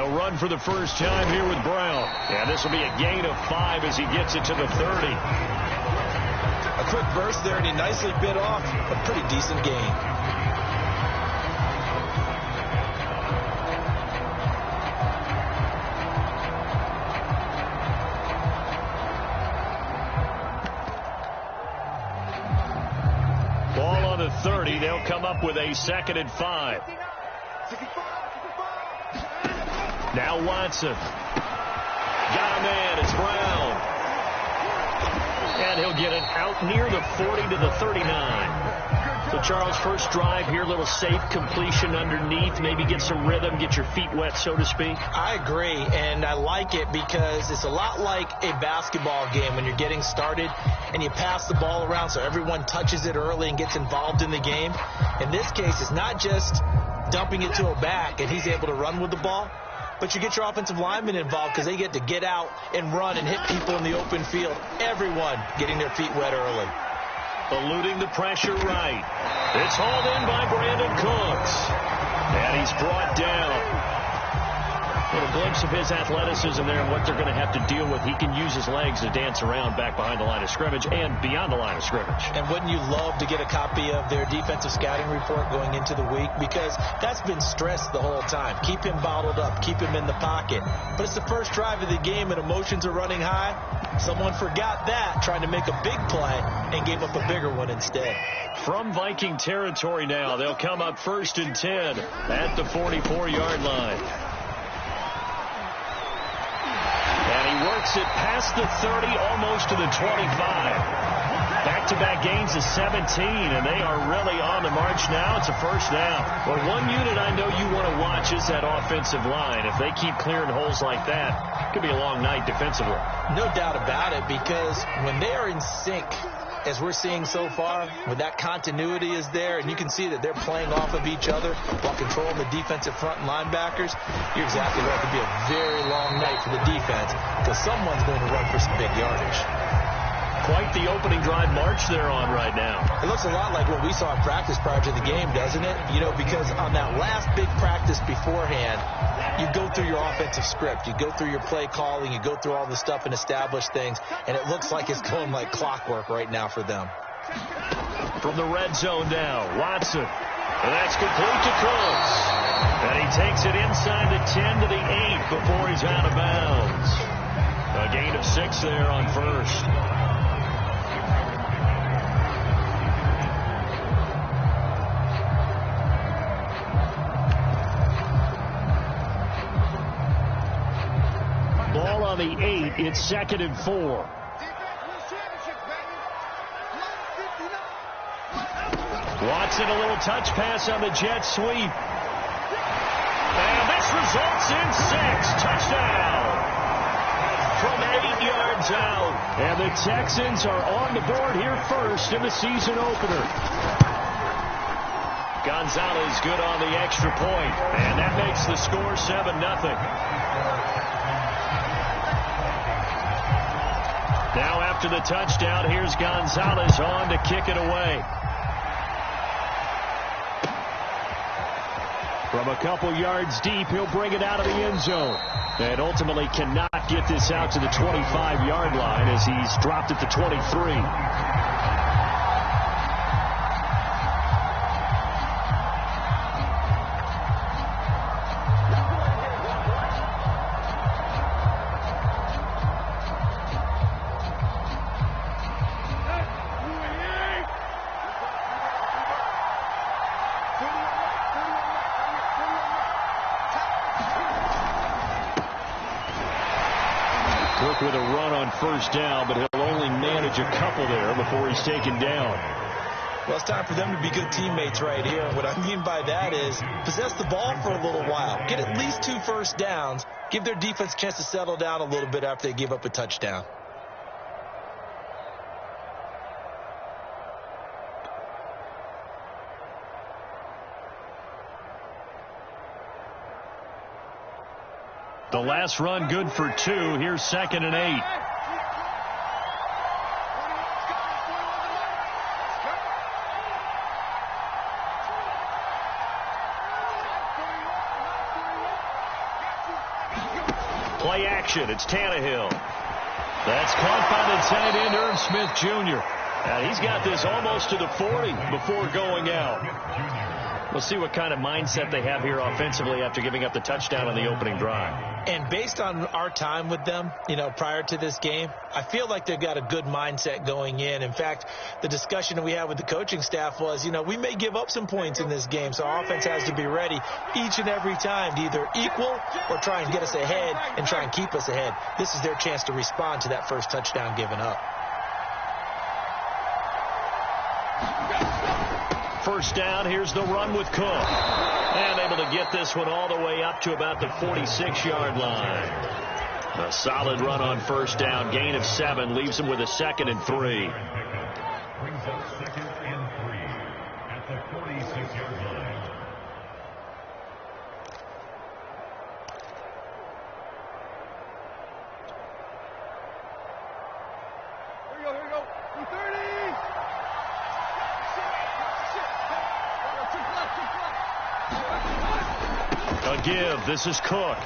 They'll run for the first time here with Brown. And this will be a gain of 5 as he gets it to the 30. A quick burst there, and he nicely bit off a pretty decent gain. Ball on the 30. They'll come up with a 2nd and 5. Now Watson. Got a man. It's Brown. And he'll get it out near the 40 to the 39. So, Charles, first drive here, little safe completion underneath. Maybe get some rhythm, get your feet wet, so to speak. I agree, and I like it because it's a lot like a basketball game when you're getting started and you pass the ball around so everyone touches it early and gets involved in the game. In this case, it's not just dumping it to a back and he's able to run with the ball, but you get your offensive linemen involved because they get to get out and run and hit people in the open field. Everyone getting their feet wet early. Eluding the pressure right. It's hauled in by Brandon Cooks. And he's brought down. A little glimpse of his athleticism there and what they're going to have to deal with. He can use his legs to dance around back behind the line of scrimmage and beyond the line of scrimmage. And wouldn't you love to get a copy of their defensive scouting report going into the week? Because that's been stressed the whole time. Keep him bottled up. Keep him in the pocket. But it's the first drive of the game and emotions are running high. Someone forgot that, trying to make a big play and gave up a bigger one instead. From Viking territory now, they'll come up 1st and 10 at the 44-yard line. And he works it past the 30, almost to the 25. Back-to-back gains of 17, and they are really on the march now. It's a first down. Well, one unit I know you want to watch is that offensive line. If they keep clearing holes like that, it could be a long night defensively. No doubt about it, because when they are in sync, as we're seeing so far, when that continuity is there, and you can see that they're playing off of each other while controlling the defensive front and linebackers, you're exactly right. It could be a very long night for the defense because someone's going to run for some big yardage. Quite the opening drive march they're on right now. It looks a lot like what we saw in practice prior to the game, doesn't it? You know, because on that last big practice beforehand, you go through your offensive script. You go through your play calling. You go through all the stuff and establish things. And it looks like it's going like clockwork right now for them. From the red zone now, Watson. And that's complete to Cooks. And he takes it inside the 10 to the 8 before he's out of bounds. A gain of 6 there on first. Ball on the 8. It's 2nd and 4. Watson, a little touch pass on the jet sweep. And this results in 6. Touchdown. From 8 yards out. And the Texans are on the board here first in the season opener. Gonzalez good on the extra point. And that makes the score 7-0. Now after the touchdown, here's Gonzalez on to kick it away. From a couple yards deep, he'll bring it out of the end zone. And ultimately cannot get this out to the 25-yard line as he's dropped at the 23. With a run on first down, but he'll only manage a couple there before he's taken down. Well, it's time for them to be good teammates right here. What I mean by that is possess the ball for a little while. Get at least 2 first downs. Give their defense a chance to settle down a little bit after they give up a touchdown. The last run good for 2. Here's 2nd and 8. play action. It's Tannehill. That's caught by the tight end, Irv Smith Jr. And he's got this almost to the 40 before going out. We'll see what kind of mindset they have here offensively after giving up the touchdown on the opening drive. And based on our time with them, prior to this game, I feel like they've got a good mindset going in. In fact, the discussion that we had with the coaching staff was, we may give up some points in this game, so our offense has to be ready each and every time to either equal or try and get us ahead and try and keep us ahead. This is their chance to respond to that first touchdown given up. First down, here's the run with Cook. And able to get this one all the way up to about the 46-yard line. A solid run on first down, gain of 7, leaves him with a 2nd and 3. Brings up 2nd and 3 at the 46-yard line. Here we go. 230. A give. This is Cook.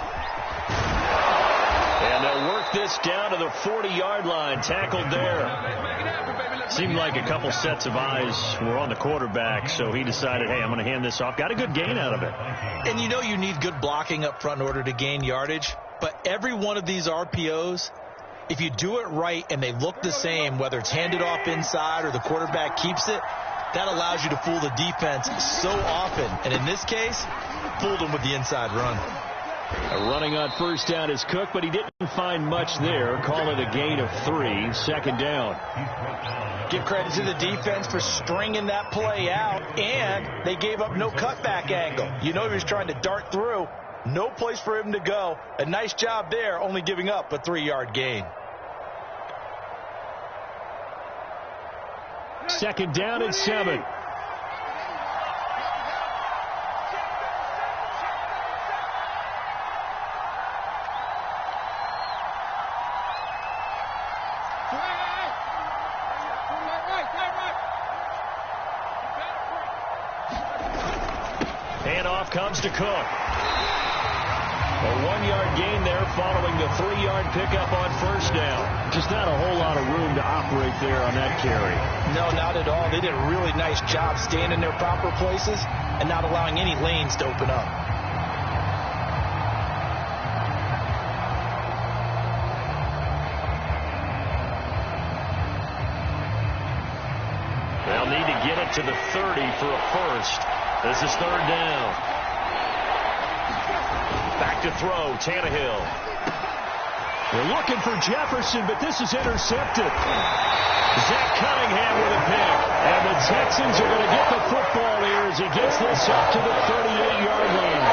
And they'll work this down to the 40-yard line. Tackled there. Seemed like a couple sets of eyes were on the quarterback, so he decided, hey, I'm going to hand this off. Got a good gain out of it. And you need good blocking up front in order to gain yardage. But every one of these RPOs, if you do it right and they look the same, whether it's handed off inside or the quarterback keeps it, that allows you to fool the defense so often. And in this case, fooled them with the inside run. Running on first down is Cook, but he didn't find much there. Call it a gain of 3, 2nd down. Give credit to the defense for stringing that play out, and they gave up no cutback angle. He was trying to dart through. No place for him to go. A nice job there, only giving up a 3-yard gain. 2nd down and 7. Handoff comes to Cook. A 1-yard gain there following the 3-yard pickup on first down. Just not a whole lot of room to operate there on that carry. No, not at all. They did a really nice job staying in their proper places and not allowing any lanes to open up. They'll need to get it to the 30 for a first. This is 3rd down. Back to throw, Tannehill. They're looking for Jefferson, but this is intercepted. Zach Cunningham with a pick. And the Texans are going to get the football here as he gets this up to the 38-yard line.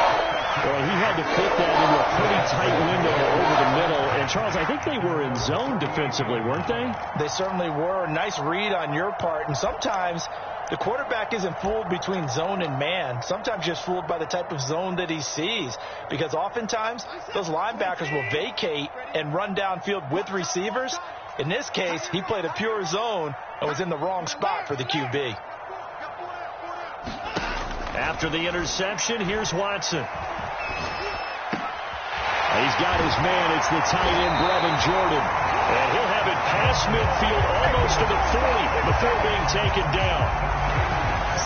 Well, he had to fit that into a pretty tight window over the middle. And, Charles, I think they were in zone defensively, weren't they? They certainly were. Nice read on your part. And sometimes the quarterback isn't fooled between zone and man. Sometimes just fooled by the type of zone that he sees. Because oftentimes those linebackers will vacate and run downfield with receivers. In this case, he played a pure zone and was in the wrong spot for the QB. After the interception, here's Watson. He's got his man. It's the tight end, Brevin Jordan. And he'll have it past midfield almost to the 40 before being taken down.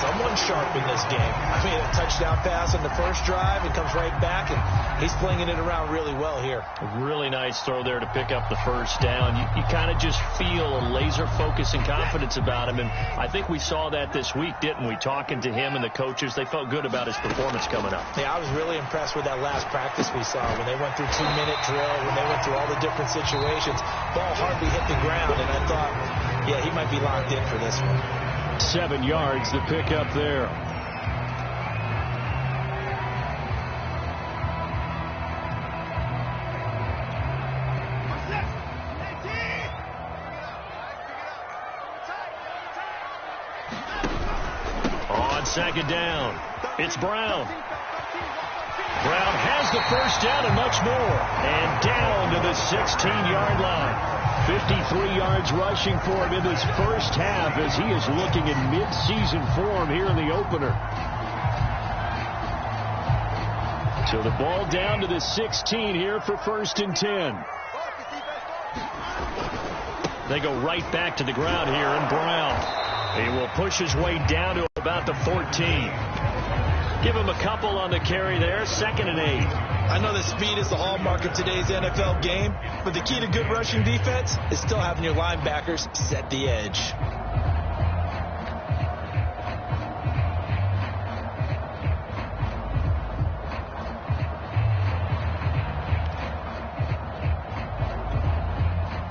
Someone sharp in this game. I mean, a touchdown pass on the first drive. It comes right back, and he's flinging it around really well here. A really nice throw there to pick up the first down. You kind of just feel a laser focus and confidence about him, and I think we saw that this week, didn't we? Talking to him and the coaches, they felt good about his performance coming up. Yeah, I was really impressed with that last practice we saw when they went through 2-minute drill, when they went through all the different situations. Ball hardly hit the ground, and I thought, yeah, he might be locked in for this one. 7 yards to pick up there. On 2nd down, it's Brown. Brown has the first down and much more. And down to the 16-yard line. 53 yards rushing for him in this first half as he is looking in mid-season form here in the opener. So the ball down to the 16 here for 1st and 10. They go right back to the ground here, and Brown, he will push his way down to about the 14. Give him a couple on the carry there. 2nd and 8. I know that speed is the hallmark of today's NFL game, but the key to good rushing defense is still having your linebackers set the edge.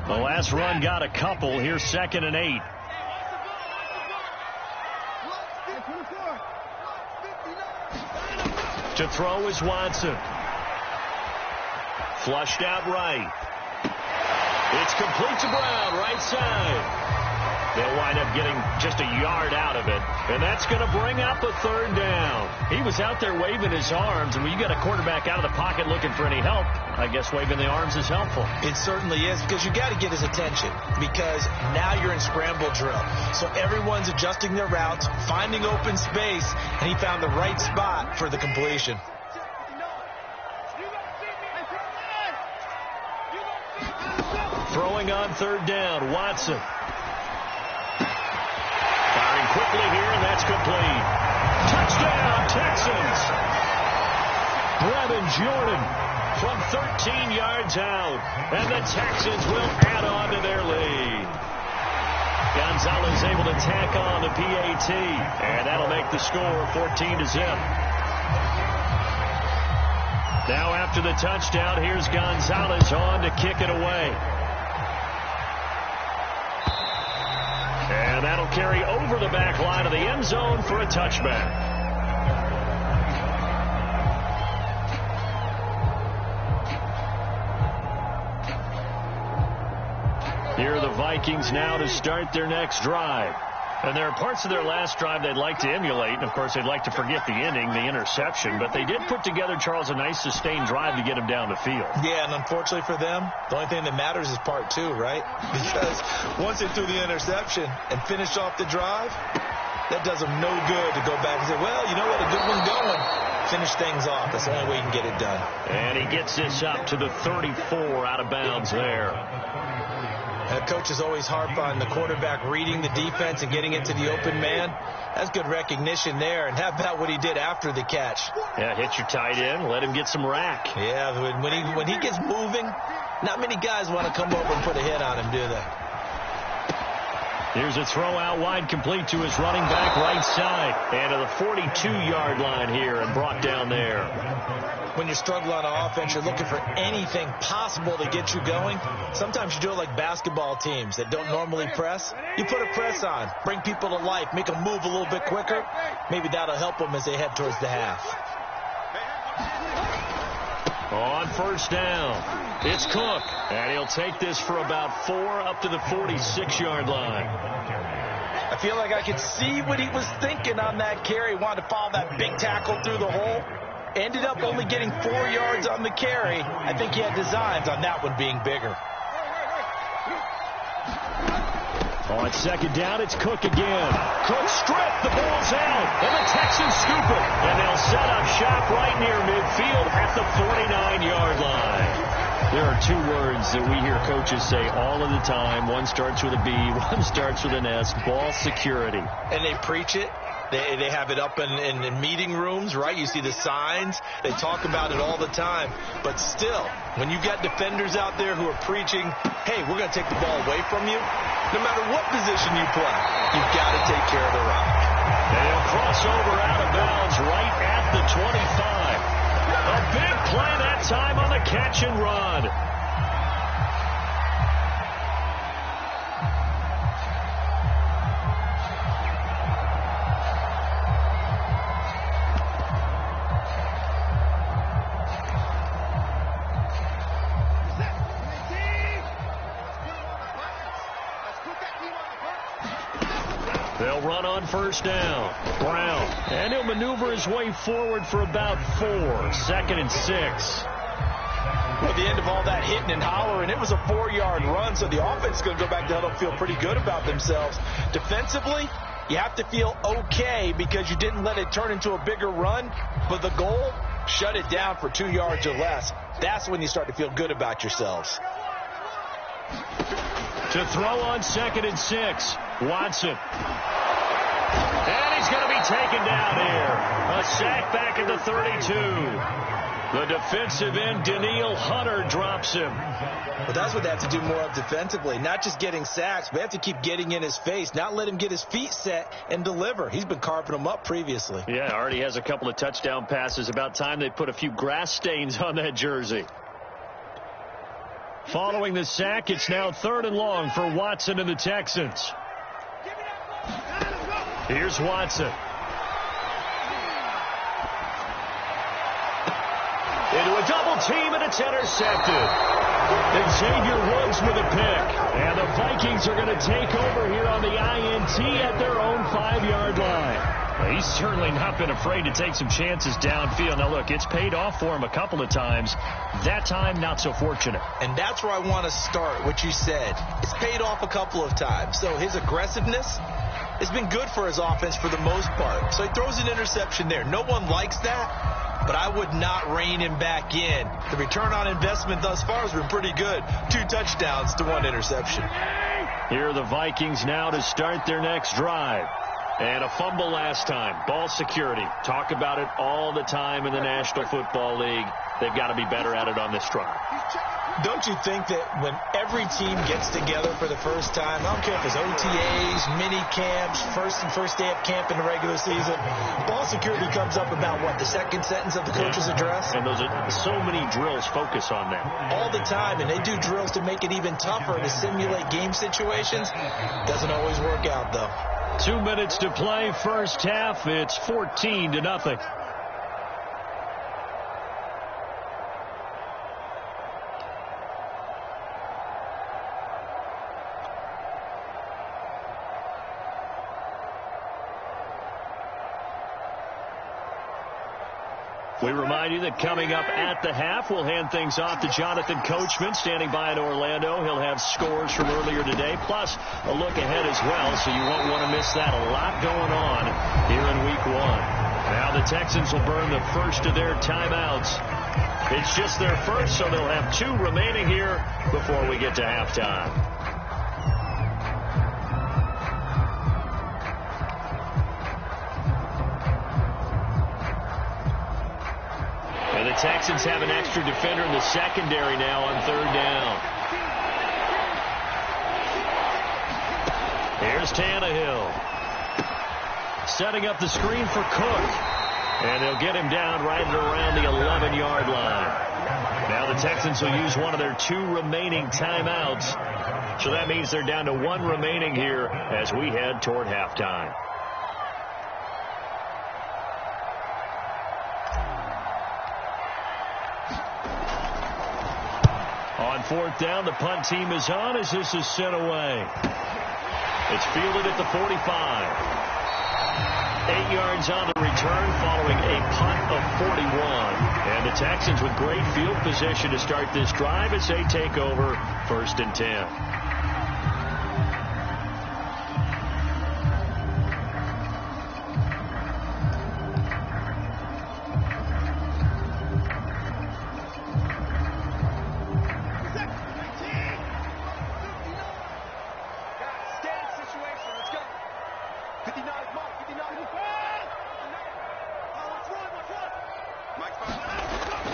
The last run got a couple. Here's 2nd and 8. To throw is Watson. Flushed out right. It's complete to Brown, right side. They'll wind up getting just a yard out of it, and that's going to bring up a 3rd down. He was out there waving his arms, and when you got a quarterback out of the pocket looking for any help, I guess waving the arms is helpful. It certainly is, because you got to get his attention, because now you're in scramble drill. So everyone's adjusting their routes, finding open space, and he found the right spot for the completion. Throwing on 3rd down, Watson. Firing quickly here, and that's complete. Touchdown, Texans! Brevin Jordan from 13 yards out, and the Texans will add on to their lead. Gonzalez able to tack on the PAT, and that'll make the score 14-0. Now after the touchdown, here's Gonzalez on to kick it away. And that'll carry over the back line of the end zone for a touchback. Here are the Vikings now to start their next drive. And there are parts of their last drive they'd like to emulate. And, of course, they'd like to forget the inning, the interception. But they did put together, Charles, a nice sustained drive to get him down the field. Yeah, and unfortunately for them, the only thing that matters is part 2, right? Because once they threw the interception and finished off the drive, that does them no good to go back and say, well, you know what, a good one going. Finish things off. That's the only way you can get it done. And he gets this up to the 34 out of bounds there. Coaches always harp on the quarterback reading the defense and getting into the open man. That's good recognition there. And how about what he did after the catch? Yeah, hit your tight end, let him get some rack. Yeah, when he gets moving, not many guys want to come over and put a hit on him, do they? Here's a throw out wide, complete to his running back right side. And to the 42-yard line here and brought down there. When you're struggling on offense, you're looking for anything possible to get you going. Sometimes you do it like basketball teams that don't normally press. You put a press on, bring people to life, make them move a little bit quicker. Maybe that'll help them as they head towards the half. On 1st down, it's Cook, and he'll take this for about 4 up to the 46-yard line. I feel like I could see what he was thinking on that carry. Wanted to follow that big tackle through the hole. Ended up only getting 4 yards on the carry. I think he had designs on that one being bigger. On 2nd down, it's Cook again. Cook stripped, the ball's out, and the Texans scoop it. And they'll set up shop right near midfield at the 49-yard line. There are 2 words that we hear coaches say all of the time. One starts with a B, one starts with an S, ball security. And they preach it. They have it up in meeting rooms, right? You see the signs. They talk about it all the time. But still, when you've got defenders out there who are preaching, hey, we're going to take the ball away from you, no matter what position you play, you've got to take care of the rock. They'll cross over out of bounds right at the 25. A big play that time on the catch and run. They'll run on 1st down. Brown. And he'll maneuver his way forward for about 4. 2nd and 6. Well, at the end of all that hitting and hollering, it was a 4-yard run, so the offense is going to go back down and feel pretty good about themselves. Defensively, you have to feel okay because you didn't let it turn into a bigger run, but the goal shut it down for 2 yards or less. That's when you start to feel good about yourselves. To throw on 2nd and 6. Watson. And he's going to be taken down here. A sack back at the 32. The defensive end, Daniil Hunter, drops him. But that's what they have to do more of defensively. Not just getting sacks, but they have to keep getting in his face. Not let him get his feet set and deliver. He's been carving them up previously. Yeah, already has a couple of touchdown passes. About time they put a few grass stains on that jersey. Following the sack, it's now 3rd and long for Watson and the Texans. Here's Watson. Into a double team, and it's intercepted. Xavier Woods with a pick. And the Vikings are going to take over here on the INT at their own 5-yard line. Well, he's certainly not been afraid to take some chances downfield. Now, look, it's paid off for him a couple of times. That time, not so fortunate. And that's where I want to start, what you said. It's paid off a couple of times. So his aggressiveness has been good for his offense for the most part. So he throws an interception there. No one likes that, but I would not rein him back in. The return on investment thus far has been pretty good. 2 touchdowns to 1 interception. Here are the Vikings now to start their next drive. And a fumble last time. Ball security. Talk about it all the time in the National Football League. They've got to be better at it on this drive. Don't you think that when every team gets together for the first time, I don't care if it's OTAs, mini camps, first day of camp in the regular season, ball security comes up about what, the second sentence of the coach's address? And those are so many drills focus on that. All the time, and they do drills to make it even tougher to simulate game situations. Doesn't always work out, though. 2 minutes to play, first half. It's 14-0. We remind you that coming up at the half, we'll hand things off to Jonathan Coachman, standing by in Orlando. He'll have scores from earlier today, plus a look ahead as well, so you won't want to miss that. A lot going on here in Week 1. Now the Texans will burn the first of their timeouts. It's just their first, so they'll have 2 remaining here before we get to halftime. And the Texans have an extra defender in the secondary now on 3rd down. Here's Tannehill. Setting up the screen for Cook. And they'll get him down right at around the 11-yard line. Now the Texans will use one of their 2 remaining timeouts. So that means they're down to 1 remaining here as we head toward halftime. On 4th down, the punt team is on as this is sent away. It's fielded at the 45. 8 yards on the return following a punt of 41. And the Texans with great field position to start this drive as they take over 1st and 10.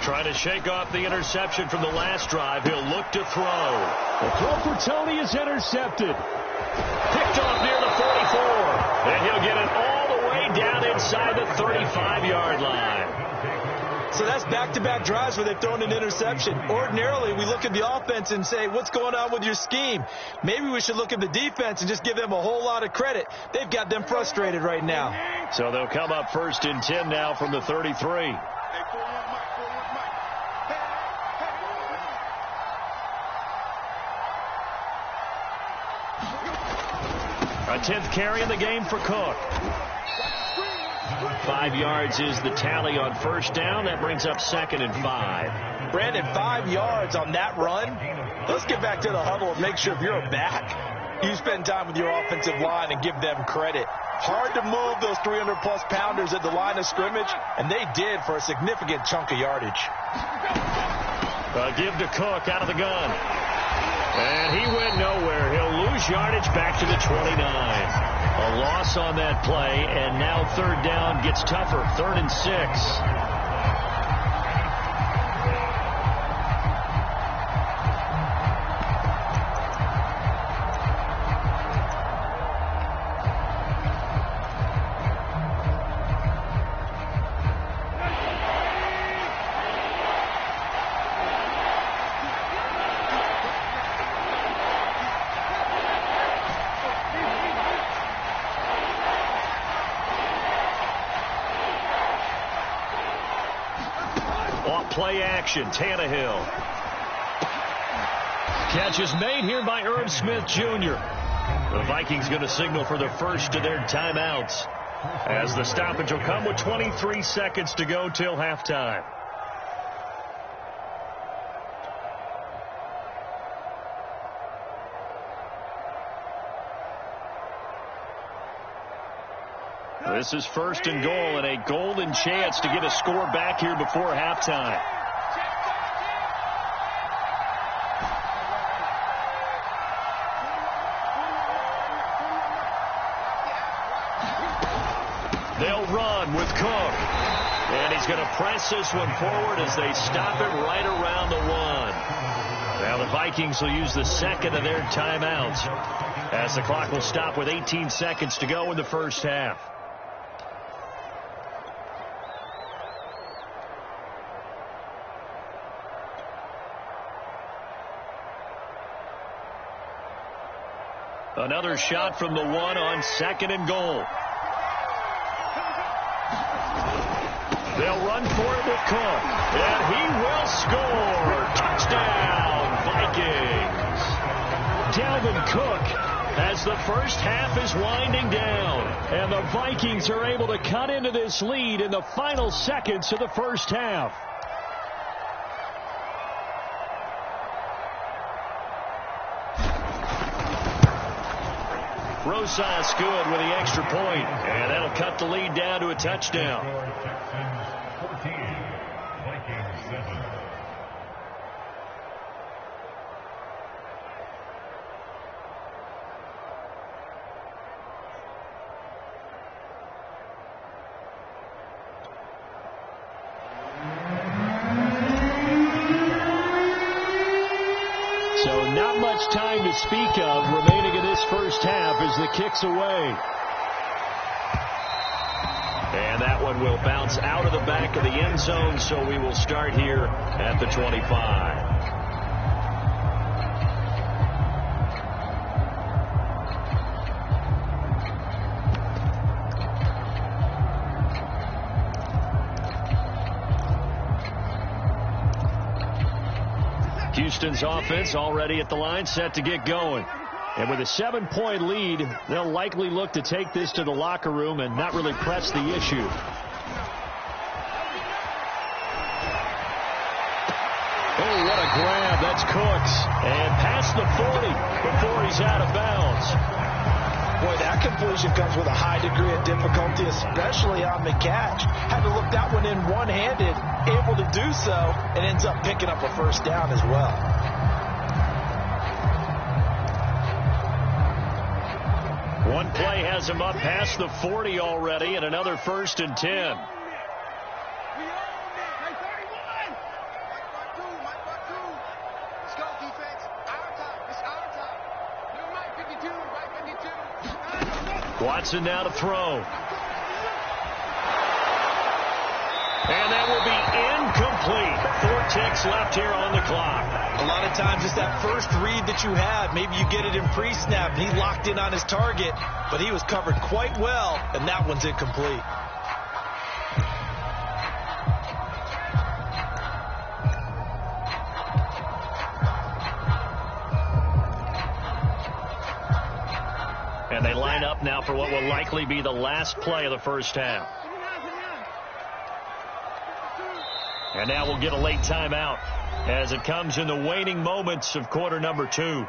Trying to shake off the interception from the last drive. He'll look to throw. The throw for Tony is intercepted. Picked off near the 44. And he'll get it all the way down inside the 35-yard line. So that's back-to-back drives where they've thrown an interception. Ordinarily, we look at the offense and say, what's going on with your scheme? Maybe we should look at the defense and just give them a whole lot of credit. They've got them frustrated right now. So they'll come up 1st and 10 now from the 33. A 10th carry in the game for Cook. 5 yards is the tally on 1st down. That brings up 2nd and 5. Brandon, 5 yards on that run. Let's get back to the huddle and make sure if you're a back, you spend time with your offensive line and give them credit. Hard to move those 300-plus pounders at the line of scrimmage, and they did for a significant chunk of yardage. Give to Cook out of the gun. And he went nowhere. He'll lose yardage back to the 29. A loss on that play, and now third down gets tougher. 3rd and 6. Play action, Tannehill. Catch is made here by Irv Smith Jr. The Vikings going to signal for the first of their timeouts, as the stoppage will come with 23 seconds to go till halftime. This is 1st and goal, and a golden chance to get a score back here before halftime. They'll run with Cook. And he's going to press this one forward as they stop it right around the 1. Now the Vikings will use the second of their timeouts, as the clock will stop with 18 seconds to go in the first half. Another shot from the 1 on 2nd and goal. They'll run for it with Cook, and he will score. Touchdown, Vikings. Dalvin Cook, as the first half is winding down, and the Vikings are able to cut into this lead in the final seconds of the first half. Rosas good with the extra point, and that'll cut the lead down to a touchdown. Texans 14, Vikings 7. So not much time to speak of remaining in this first half as the kick's away. And that one will bounce out of the back of the end zone, so we will start here at the 25. Houston's offense already at the line, set to get going. And with a 7-point lead, they'll likely look to take this to the locker room and not really press the issue. Oh, what a grab. That's Cooks. And past the 40 before he's out of bounds. Boy, that completion comes with a high degree of difficulty, especially on the catch. Had to look that one in one-handed, able to do so, and ends up picking up a first down as well. One play has him up past the 40 already, and another 1st and 10. Watson now to throw. And that will be incomplete. 4 ticks left here on the clock. A lot of times it's that first read that you have. Maybe you get it in pre-snap, and he locked in on his target, but he was covered quite well, and that one's incomplete. And they line up now for what will likely be the last play of the first half. And now we'll get a late timeout as it comes in the waning moments of quarter number 2.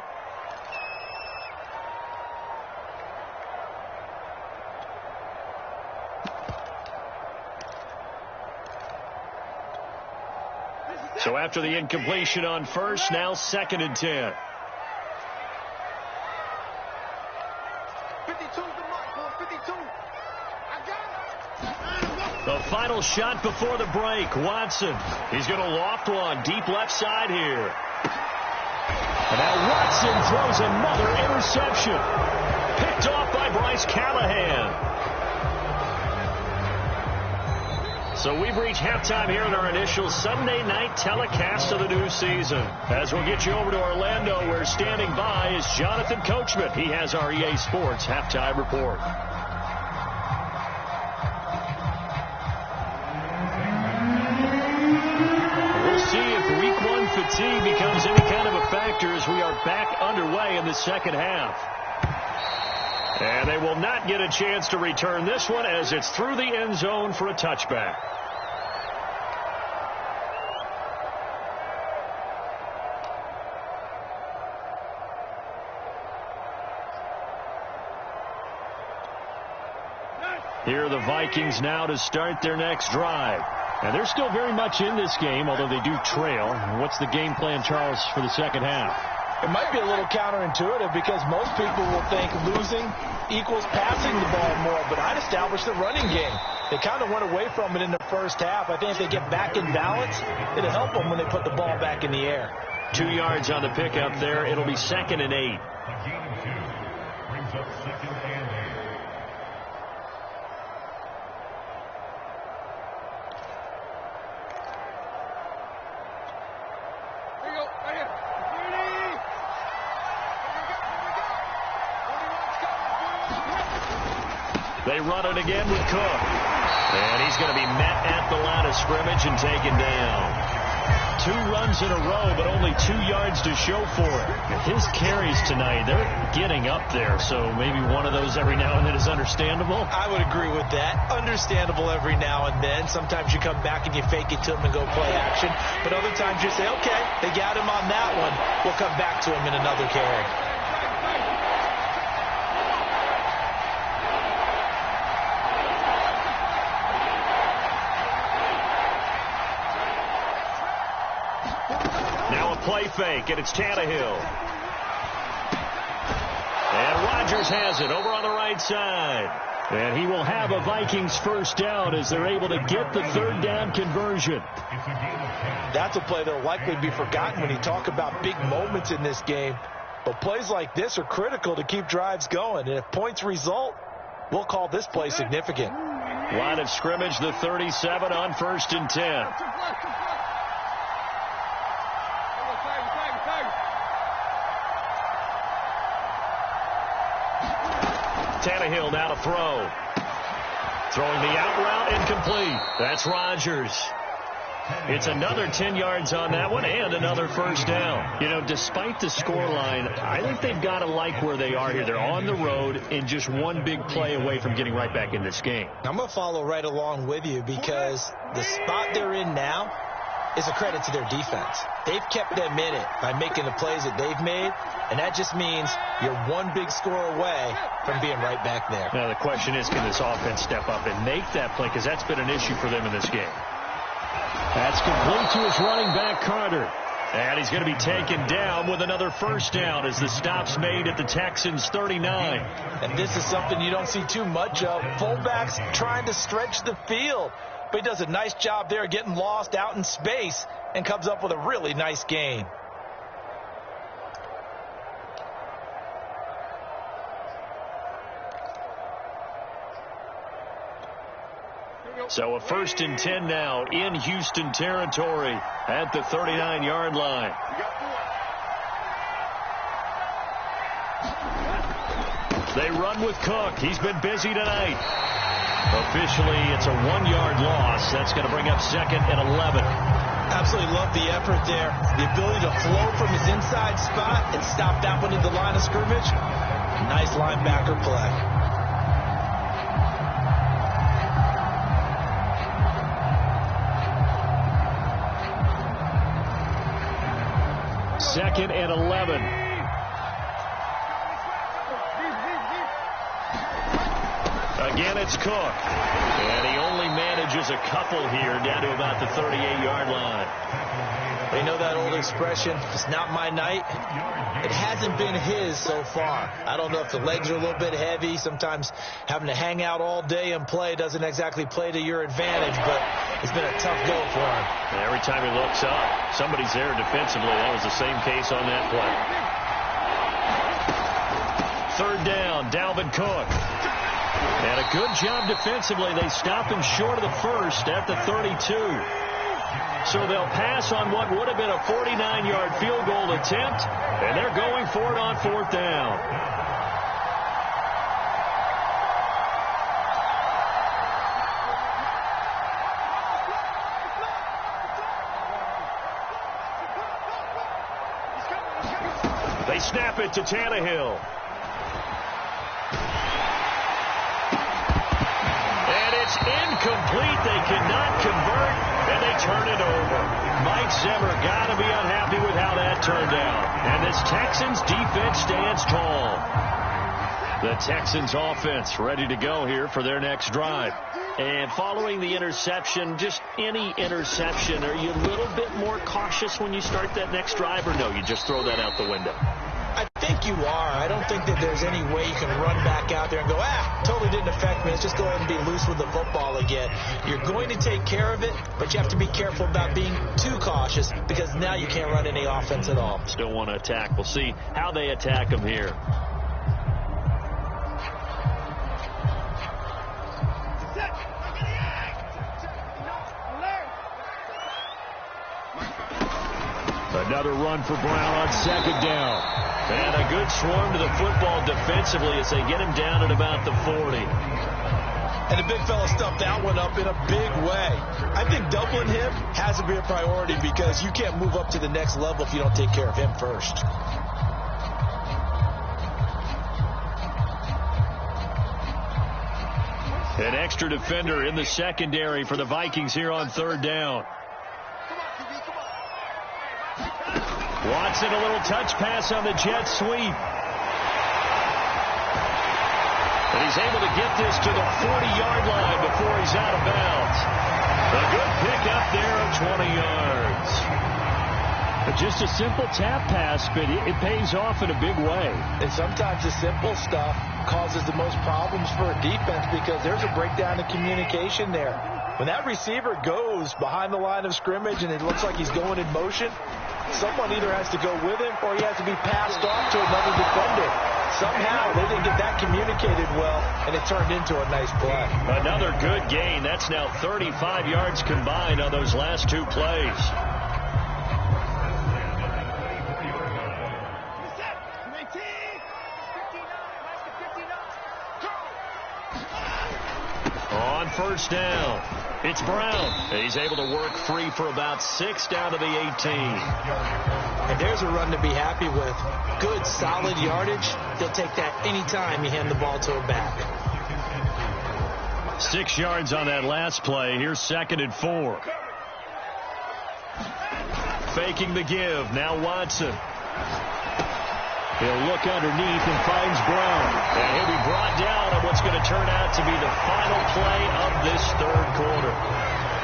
So after the incompletion on first, now 2nd and 10. 52's the mark, boy. 52. I got it. The final shot before the break. Watson. He's going to loft one deep left side here. And now Watson throws another interception. Picked off by Bryce Callahan. So we've reached halftime here in our initial Sunday night telecast of the new season. As we'll get you over to Orlando, where standing by is Jonathan Coachman. He has our EA Sports halftime report. We'll see if Week 1 fatigue becomes any kind of a factor as we are back underway in the second half. And they will not get a chance to return this one as it's through the end zone for a touchback. Here are the Vikings now to start their next drive. And they're still very much in this game, although they do trail. What's the game plan, Charles, for the second half? It might be a little counterintuitive because most people will think losing equals passing the ball more, but I'd establish the running game. They kind of went away from it in the first half. I think if they get back in balance, it'll help them when they put the ball back in the air. 2 yards on the pickup there. It'll be 2nd and 8. A gain of 2 brings up 2nd and 8. Here you go. Right here. 30. They run it again with Cook. And he's going to be met at the line of scrimmage and taken down. 2 runs in a row, but only 2 yards to show for it. His carries tonight, they're getting up there, so maybe one of those every now and then is understandable. I would agree with that. Understandable every now and then. Sometimes you come back and you fake it to him and go play action. But other times you say, okay, they got him on that one. We'll come back to him in another carry. Play fake, and it's Tannehill. And Rodgers has it over on the right side. And he will have a Vikings first down as they're able to get the 3rd down conversion. That's a play that will likely be forgotten when you talk about big moments in this game. But plays like this are critical to keep drives going. And if points result, we'll call this play significant. Line of scrimmage, the 37 on 1st and 10. Tannehill now to throw. Throwing the out route, incomplete. That's Rodgers. It's another 10 yards on that one and another first down. You know, despite the scoreline, I think they've got to like where they are here. They're on the road and just one big play away from getting right back in this game. I'm going to follow right along with you because the spot they're in now is a credit to their defense. They've kept them in it by making the plays that they've made, and that just means you're one big score away from being right back there. Now the question is, can this offense step up and make that play? Because that's been an issue for them in this game. That's complete to his running back, Carter. And he's going to be taken down with another first down as the stop's made at the Texans 39. And this is something you don't see too much of. Fullbacks trying to stretch the field. But he does a nice job there getting lost out in space and comes up with a really nice gain. So a 1st and 10 now in Houston territory at the 39-yard line. They run with Cook. He's been busy tonight. Officially, it's a 1-yard loss. That's going to bring up 2nd and 11. Absolutely love the effort there. The ability to flow from his inside spot and stop that one at the line of scrimmage. Nice linebacker play. Second and 11. Again, it's Cook. And he only manages a couple here down to about the 38-yard line. You know that old expression, it's not my night. It hasn't been his so far. I don't know if the legs are a little bit heavy. Sometimes having to hang out all day and play doesn't exactly play to your advantage, but it's been a tough go for him. And every time he looks up, somebody's there defensively. That was the same case on that play. Third down, Dalvin Cook. And a good job defensively. They stop him short of the first at the 32. So they'll pass on what would have been a 49-yard field goal attempt, and they're going for it on fourth down. They snap it to Tannehill. And it's incomplete. They cannot convert. And they turn it over. Mike Zimmer got to be unhappy with how that turned out. And this Texans defense stands tall. The Texans offense ready to go here for their next drive. And following the interception, just any interception, are you a little bit more cautious when you start that next drive, or no, you just throw that out the window? I think you are. I don't think that there's any way you can run back out there and go, totally didn't affect me. Let's just go ahead and be loose with the football again. You're going to take care of it, but you have to be careful about being too cautious because now you can't run any offense at all. Still want to attack. We'll see how they attack them here. Another run for Brown on second down. And a good swarm to the football defensively as they get him down at about the 40. And the big fella stuffed that one up in a big way. I think doubling him has to be a priority because you can't move up to the next level if you don't take care of him first. An extra defender in the secondary for the Vikings here on third down. Watson, a little touch pass on the jet sweep. And he's able to get this to the 40-yard line before he's out of bounds. A good pickup there of 20 yards. But just a simple tap pass, but it pays off in a big way. And sometimes the simple stuff causes the most problems for a defense because there's a breakdown in communication there. When that receiver goes behind the line of scrimmage and it looks like he's going in motion, someone either has to go with him or he has to be passed off to another defender. Somehow they didn't get that communicated well, and it turned into a nice play. Another good gain. That's now 35 yards combined on those last two plays. On first down, it's Brown. He's able to work free for about 6 down to the 18. And there's a run to be happy with. Good, solid yardage. They'll take that anytime you hand the ball to a back. 6 yards on that last play. Here's 2nd and 4. Faking the give. Now Watson. He'll look underneath and finds Brown. And he'll be brought down on what's going to turn out to be the final play of this third quarter.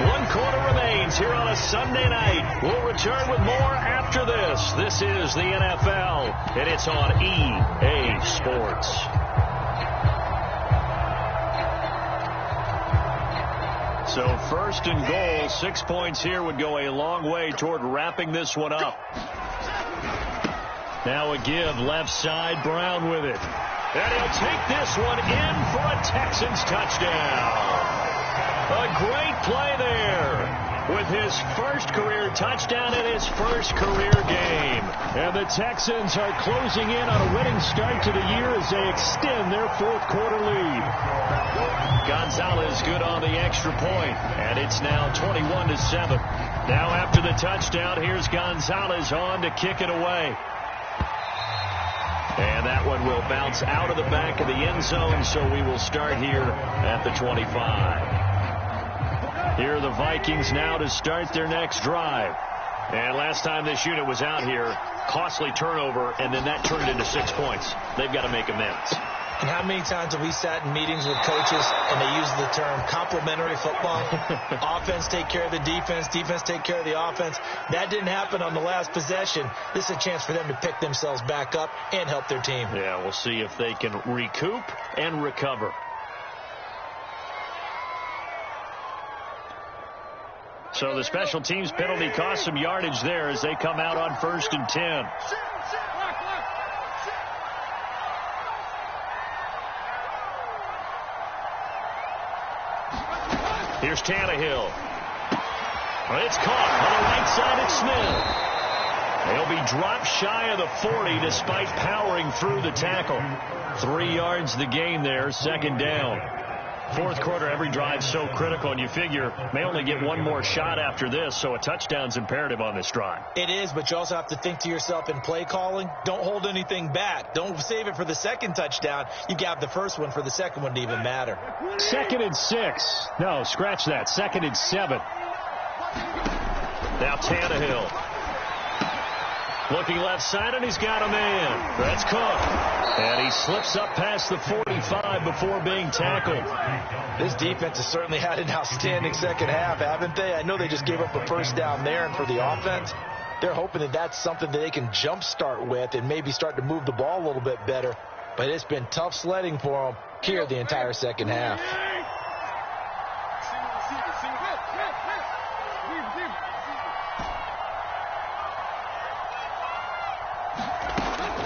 1 quarter remains here on a Sunday night. We'll return with more after this. This is the NFL, and it's on EA Sports. So 1st and goal, 6 points here would go a long way toward wrapping this one up. Now a give, left side, Brown with it. And he'll take this one in for a Texans touchdown. A great play there with his first career touchdown in his first career game. And the Texans are closing in on a winning start to the year as they extend their 4th quarter lead. Gonzalez good on the extra point, and it's now 21-7. Now after the touchdown, here's Gonzalez on to kick it away. And that one will bounce out of the back of the end zone, so we will start here at the 25. Here are the Vikings now to start their next drive. And last time this unit was out here, costly turnover, and then that turned into 6 points. They've got to make amends. And how many times have we sat in meetings with coaches and they use the term complementary football? Offense take care of the defense, defense take care of the offense. That didn't happen on the last possession. This is a chance for them to pick themselves back up and help their team. Yeah, we'll see if they can recoup and recover. So the special teams penalty cost some yardage there as they come out on 1st and 10. Here's Tannehill. It's caught on the right side at Smith. They'll be dropped shy of the 40 despite powering through the tackle. 3 yards the gain there, 2nd down. 4th quarter, every drive so critical, and you figure may only get one more shot after this, so a touchdown's imperative on this drive. It is, but you also have to think to yourself in play calling, don't hold anything back. Don't save it for the 2nd touchdown. You got the 1st one for the 2nd one to even matter. 2nd and 6. No, scratch that. 2nd and 7. Now Tannehill. Looking left side, and he's got a man. That's Cook. And he slips up past the 45 before being tackled. This defense has certainly had an outstanding 2nd half, haven't they? I know they just gave up a 1st down there, and for the offense, they're hoping that that's something that they can jumpstart with and maybe start to move the ball a little bit better. But it's been tough sledding for them here the entire 2nd half.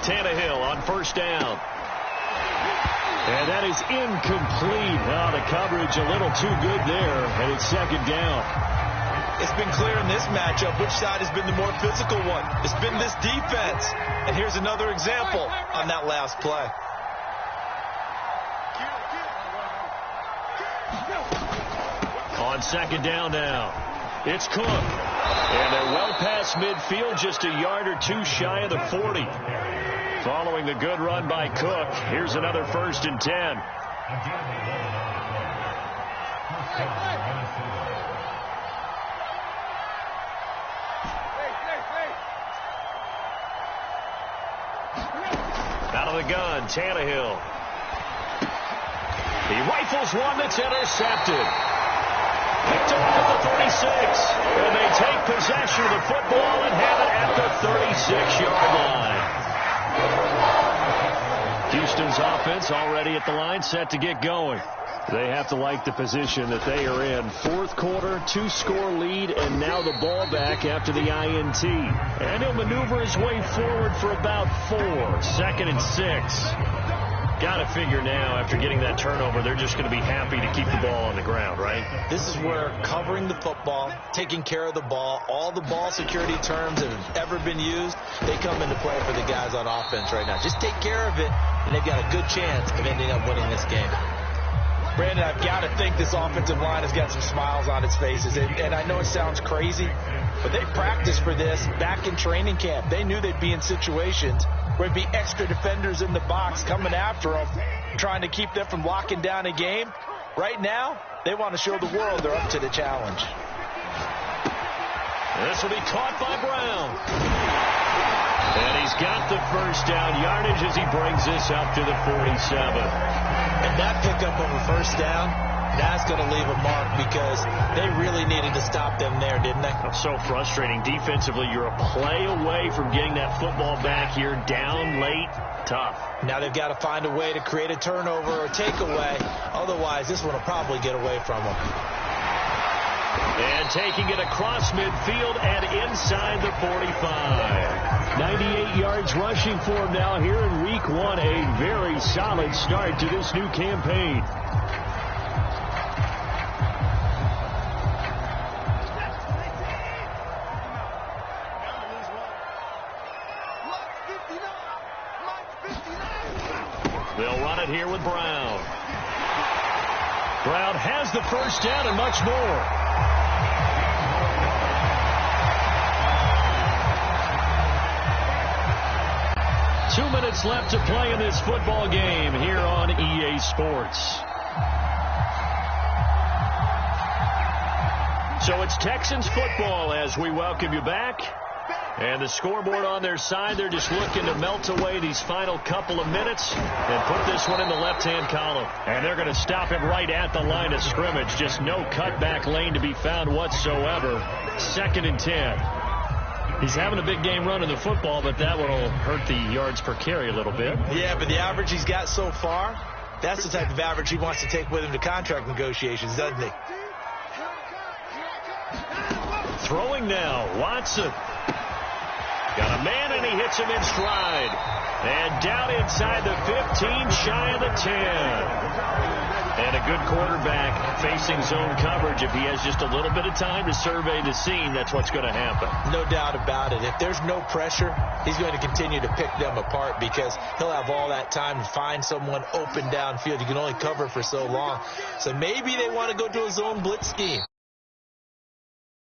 Tannehill on 1st down. And that is incomplete. Now the coverage a little too good there, and it's 2nd down. It's been clear in this matchup which side has been the more physical one. It's been this defense. And here's another example on that last play. On 2nd down now, it's Cook. And they're well past midfield, just a yard or 2 shy of the 40. Following the good run by Cook, here's another 1st and 10. Out of the gun, Tannehill. He rifles one that's intercepted. Picked off at the 36. And they take possession of the football and have it at the 36-yard line. Houston's offense already at the line, set to get going. They have to like the position that they are in. 4th quarter, 2-score lead, and now the ball back after the INT. And he'll maneuver his way forward for about 4. 2nd and 6. Got to figure now, after getting that turnover, they're just going to be happy to keep the ball on the ground, right? This is where covering the football, taking care of the ball, all the ball security terms that have ever been used, they come into play for the guys on offense right now. Just take care of it, and they've got a good chance of ending up winning this game. Brandon, I've got to think this offensive line has got some smiles on its faces. And I know it sounds crazy, but they practiced for this back in training camp. They knew they'd be in situations where there'd be extra defenders in the box coming after them, trying to keep them from locking down a game. Right now, they want to show the world they're up to the challenge. This will be caught by Brown. And he's got the 1st down yardage as he brings this up to the 47. And that pickup of a 1st down, that's going to leave a mark because they really needed to stop them there, didn't they? So frustrating. Defensively, you're a play away from getting that football back here, down late, tough. Now they've got to find a way to create a turnover or takeaway. Otherwise, this one will probably get away from them. And taking it across midfield and inside the 45. 98 yards rushing for him now here in week 1. A very solid start to this new campaign. They'll run it here with Brown. Brown has the 1st down and much more. Two minutes left to play in this football game here on EA Sports. So it's Texans football as we welcome you back. And the scoreboard on their side, they're just looking to melt away these final couple of minutes and put this one in the left-hand column. And they're going to stop it right at the line of scrimmage. Just no cutback lane to be found whatsoever. 2nd and 10. He's having a big game running the football, but that one will hurt the yards per carry a little bit. Yeah, but the average he's got so far, that's the type of average he wants to take with him to contract negotiations, doesn't he? Throwing now, Watson. Got a man, and he hits him in stride. And down inside the 15, shy of the 10. And a good quarterback facing zone coverage. If he has just a little bit of time to survey the scene, that's what's going to happen. No doubt about it. If there's no pressure, he's going to continue to pick them apart because he'll have all that time to find someone open downfield. You can only cover for so long. So maybe they want to go to a zone blitz scheme.